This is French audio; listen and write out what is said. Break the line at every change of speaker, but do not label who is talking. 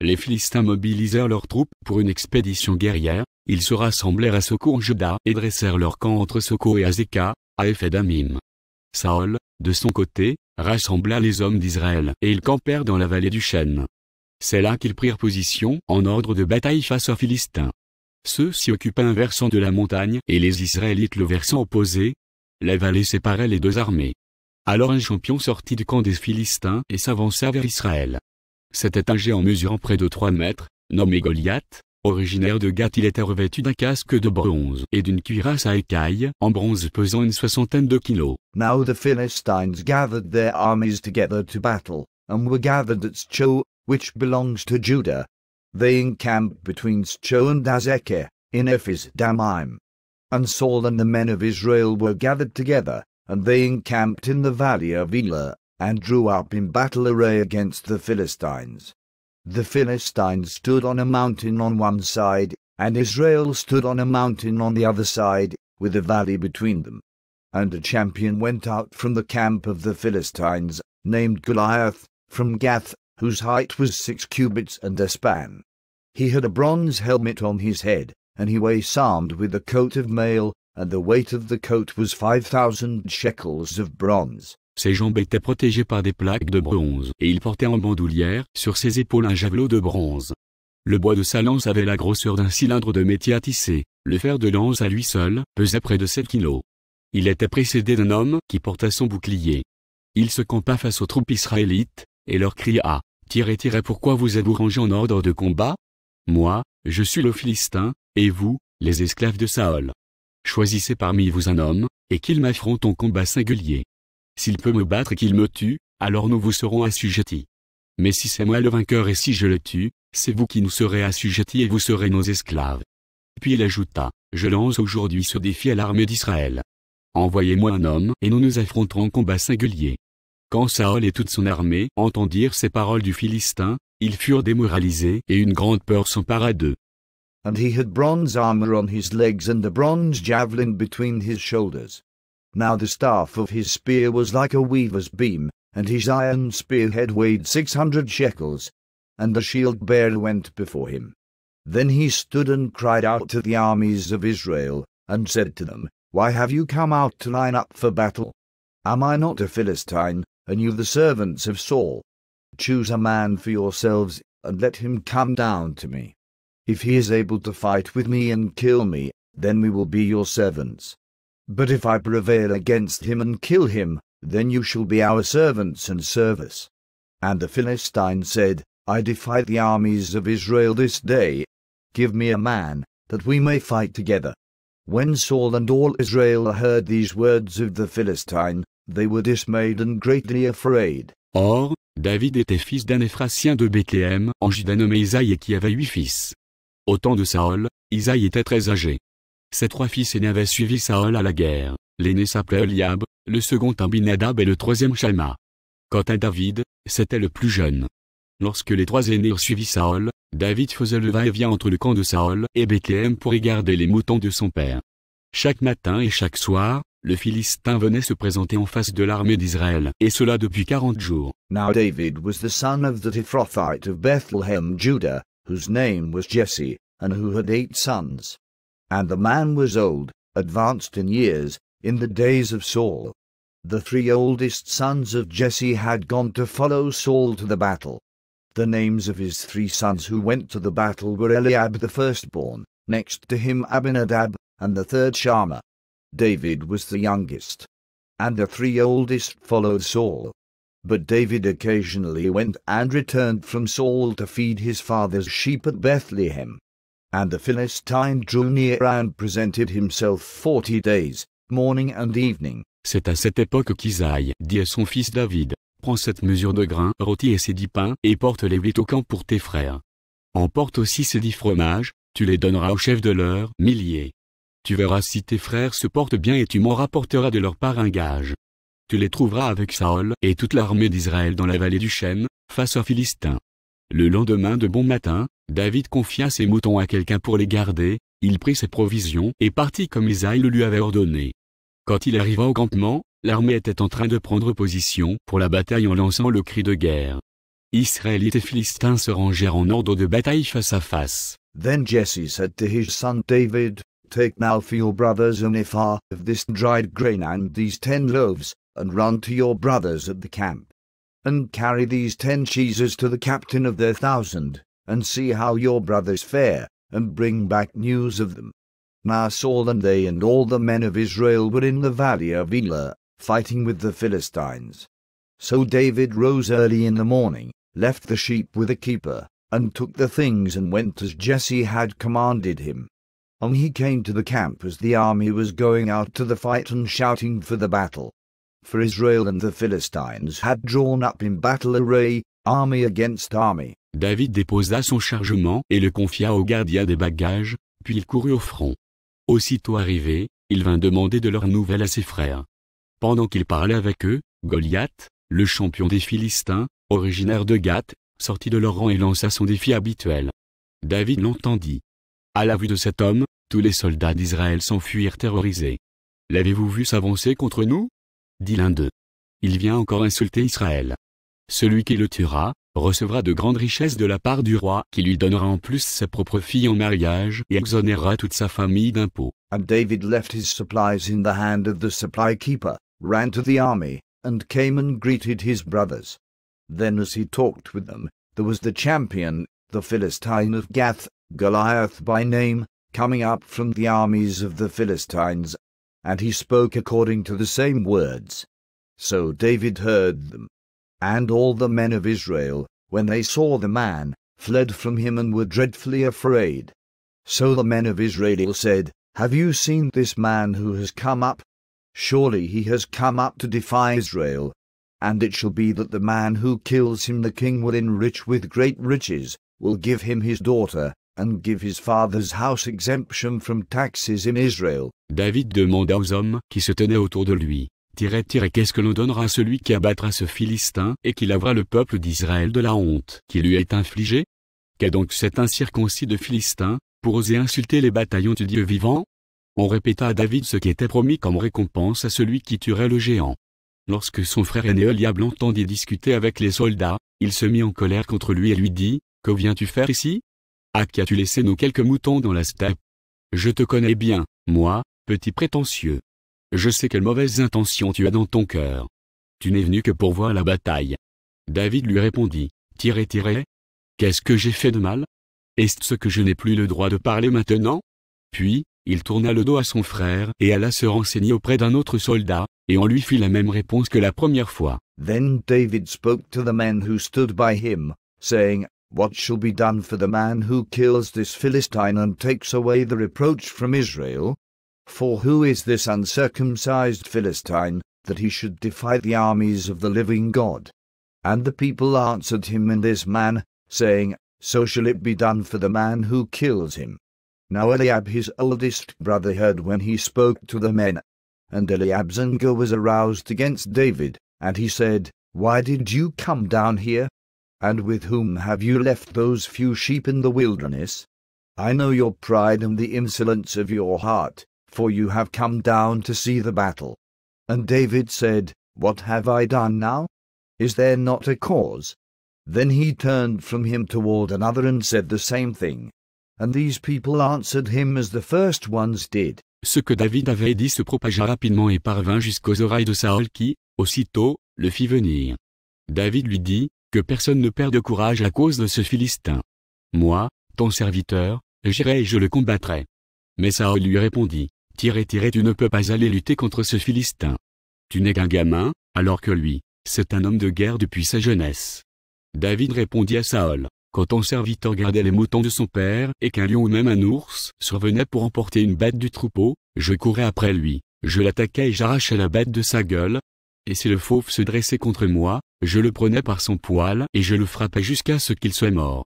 les Philistins mobilisèrent leurs troupes pour une expédition guerrière, ils se rassemblèrent à Soko Juda et dressèrent leur camp entre Soko et Azekah, à Ephédamim. Saül, de son côté, rassembla les hommes d'Israël et ils campèrent dans la vallée du chêne. C'est là qu'ils prirent position en ordre de bataille face aux Philistins. Ceux-ci occupaient un versant de la montagne et les Israélites le versant opposé. La vallée séparait les deux armées. Alors un champion sortit du camp des Philistins et s'avança vers Israël. C'était un géant mesurant près de 3 mètres, nommé Goliath. Originaire de Gath, il était revêtu d'un casque de bronze et d'une cuirasse à écailles en bronze pesant une 60aine de kilos.
Now the Philistines gathered their armies together to battle, and were gathered at Scho, which belongs to Judah. They encamped between Scho and Azekah, in Ephes-dammim. And Saul and the men of Israel were gathered together, and they encamped in the valley of Elah, and drew up in battle array against the Philistines. The Philistines stood on a mountain on one side, and Israel stood on a mountain on the other side, with a valley between them. And a champion went out from the camp of the Philistines, named Goliath, from Gath, whose height was 6 cubits and a span. He had a bronze helmet on his head, and he was armed with a coat of mail, and the weight of the coat was 5,000 shekels of bronze.
Ses jambes étaient protégées par des plaques de bronze et il portait en bandoulière sur ses épaules un javelot de bronze. Le bois de sa lance avait la grosseur d'un cylindre de métier à tisser, le fer de lance à lui seul pesait près de 7 kilos. Il était précédé d'un homme qui portait son bouclier. Il se campa face aux troupes israélites et leur cria « Tirez, tirez, pourquoi vous êtes-vous rangés en ordre de combat? Moi, je suis le Philistin, et vous, les esclaves de Saül. Choisissez parmi vous un homme, et qu'il m'affronte en combat singulier. S'il peut me battre et qu'il me tue, alors nous vous serons assujettis. Mais si c'est moi le vainqueur et si je le tue, c'est vous qui nous serez assujettis et vous serez nos esclaves. » Puis il ajouta, « Je lance aujourd'hui ce défi à l'armée d'Israël. Envoyez-moi un homme et nous nous affronterons en combat singulier. » Quand Saül et toute son armée entendirent ces paroles du Philistin, ils furent démoralisés et une grande peur s'empara d'eux.
And he had bronze armor on his legs and a bronze javelin between his shoulders. Now the staff of his spear was like a weaver's beam, and his iron spearhead weighed 600 shekels, and the shield-bearer went before him. Then he stood and cried out to the armies of Israel, and said to them, Why have you come out to line up for battle? Am I not a Philistine, and you the servants of Saul? Choose a man for yourselves, and let him come down to me. If he is able to fight with me and kill me, then we will be your servants. But if I prevail against him and kill him, then you shall be our servants and serve us. And the Philistine said, I defy the armies of Israel this day. Give me a man, that we may fight together. When Saul and all Israel heard these words of the Philistine, they were dismayed and greatly afraid.
Or, David était fils d'un Éphrasien de Bethléem en Juda nommé Isaïe et qui avait 8 fils. Au temps de Saül, Isaïe était très âgé. Ses 3 fils aînés avaient suivi Saül à la guerre. L'aîné s'appelait Eliab, le second Abinadab et le troisième Shamma. Quant à David, c'était le plus jeune. Lorsque les 3 aînés eurent suivi Saül, David faisait le va-et-vient entre le camp de Saül et Bethléem pour y garder les moutons de son père. Chaque matin et chaque soir, le Philistin venait se présenter en face de l'armée d'Israël, et cela depuis 40 jours.
Now David was the son of the Ephrathite of Bethlehem, Judah, whose name was Jesse, and who had 8 sons. And the man was old, advanced in years, in the days of Saul. The 3 oldest sons of Jesse had gone to follow Saul to the battle. The names of his 3 sons who went to the battle were Eliab the firstborn, next to him Abinadab, and the third Shammah. David was the youngest. And the 3 oldest followed Saul. But David occasionally went and returned from Saul to feed his father's sheep at Bethlehem. And the Philistine drew near and presented himself 40 days, morning and evening.
C'est à cette époque qu'Isaïe dit à son fils David, « Prends cette mesure de grains rôtis et ces 10 pains, et porte-les 8 au camp pour tes frères. Emporte aussi ces 10 fromages, tu les donneras au chef de leurs milliers. Tu verras si tes frères se portent bien et tu m'en rapporteras de leur part un gage. Tu les trouveras avec Saül et toute l'armée d'Israël dans la vallée du chêne, face aux Philistins. » Le lendemain de bon matin, David confia ses moutons à quelqu'un pour les garder, il prit ses provisions et partit comme Isaïe le lui avait ordonné. Quand il arriva au campement, l'armée était en train de prendre position pour la bataille en lançant le cri de guerre. Israélites et Philistins se rangèrent en ordre de bataille face à face.
Then Jesse said to his son David, Take now for your brothers an ephah of this dried grain and these 10 loaves, and run to your brothers at the camp. And carry these 10 cheeses to the captain of their 1,000, and see how your brothers fare, and bring back news of them. Now Saul and they and all the men of Israel were in the valley of Elah, fighting with the Philistines. So David rose early in the morning, left the sheep with a keeper, and took the things and went as Jesse had commanded him. And he came to the camp as the army was going out to the fight and shouting for the battle. For Israel and the Philistines had drawn up in battle array, army against army.
David déposa son chargement et le confia au gardien des bagages, puis il courut au front. Aussitôt arrivé, il vint demander de leurs nouvelles à ses frères. Pendant qu'il parlait avec eux, Goliath, le champion des Philistins, originaire de Gath, sortit de leur rang et lança son défi habituel. David l'entendit. À la vue de cet homme, tous les soldats d'Israël s'enfuirent terrorisés. « L'avez-vous vu s'avancer contre nous » dit l'un d'eux. « Il vient encore insulter Israël. Celui qui le tuera, recevra de grandes richesses de la part du roi qui lui donnera en plus sa propre fille en mariage et exonérera toute sa famille d'impôts. »
And David left his supplies in the hand of the supply keeper, ran to the army, and came and greeted his brothers. Then as he talked with them, there was the champion, the Philistine of Gath, Goliath by name, coming up from the armies of the Philistines, and he spoke according to the same words. So David heard them. And all the men of Israel, when they saw the man, fled from him and were dreadfully afraid. So the men of Israel said, Have you seen this man who has come up? Surely he has come up to defy Israel. And it shall be that the man who kills him the king will enrich with great riches, will give him his daughter, and give his father's house exemption from taxes in Israel.
David demanda aux hommes qui se tenaient autour de lui, qu'est-ce que l'on donnera à celui qui abattra ce Philistin et qui lavera le peuple d'Israël de la honte qui lui est infligée? Qu'est donc cet incirconcis de Philistin, pour oser insulter les bataillons du Dieu vivant? On répéta à David ce qui était promis comme récompense à celui qui tuerait le géant. Lorsque son frère aîné Eliab l'entendit discuter avec les soldats, il se mit en colère contre lui et lui dit, « Que viens-tu faire ici? À qui as-tu laissé nos quelques moutons dans la steppe? Je te connais bien, moi, petit prétentieux. Je sais quelles mauvaises intentions tu as dans ton cœur. Tu n'es venu que pour voir la bataille. » David lui répondit, « Qu'est-ce que j'ai fait de mal? Est-ce que je n'ai plus le droit de parler maintenant? » Puis, il tourna le dos à son frère et alla se renseigner auprès d'un autre soldat, et on lui fit la même réponse que la première fois.
Then David spoke to the men who stood by him, saying, What shall be done for the man who kills this Philistine and takes away the reproach from Israel? For who is this uncircumcised Philistine, that he should defy the armies of the living God? And the people answered him in this manner, saying, So shall it be done for the man who kills him. Now Eliab his oldest brother heard when he spoke to the men. And Eliab's anger was aroused against David, and he said, Why did you come down here? And with whom have you left those few sheep in the wilderness? I know your pride and the insolence of your heart, for you have come down to see the battle. And David said, What have I done now? Is there not a cause? Then he turned from him toward another and said the same thing. And these people answered him as the first ones did.
Ce que David avait dit se propagea rapidement et parvint jusqu'aux oreilles de Saül qui, aussitôt, le fit venir. David lui dit, que personne ne perde courage à cause de ce Philistin. Moi, ton serviteur, j'irai et je le combattrai. Mais Saül lui répondit, tu ne peux pas aller lutter contre ce Philistin. Tu n'es qu'un gamin, alors que lui, c'est un homme de guerre depuis sa jeunesse. David répondit à Saül, quand ton serviteur gardait les moutons de son père et qu'un lion ou même un ours survenait pour emporter une bête du troupeau, je courais après lui, je l'attaquais et j'arrachais la bête de sa gueule. Et si le fauve se dressait contre moi, je le prenais par son poil et je le frappais jusqu'à ce qu'il soit mort.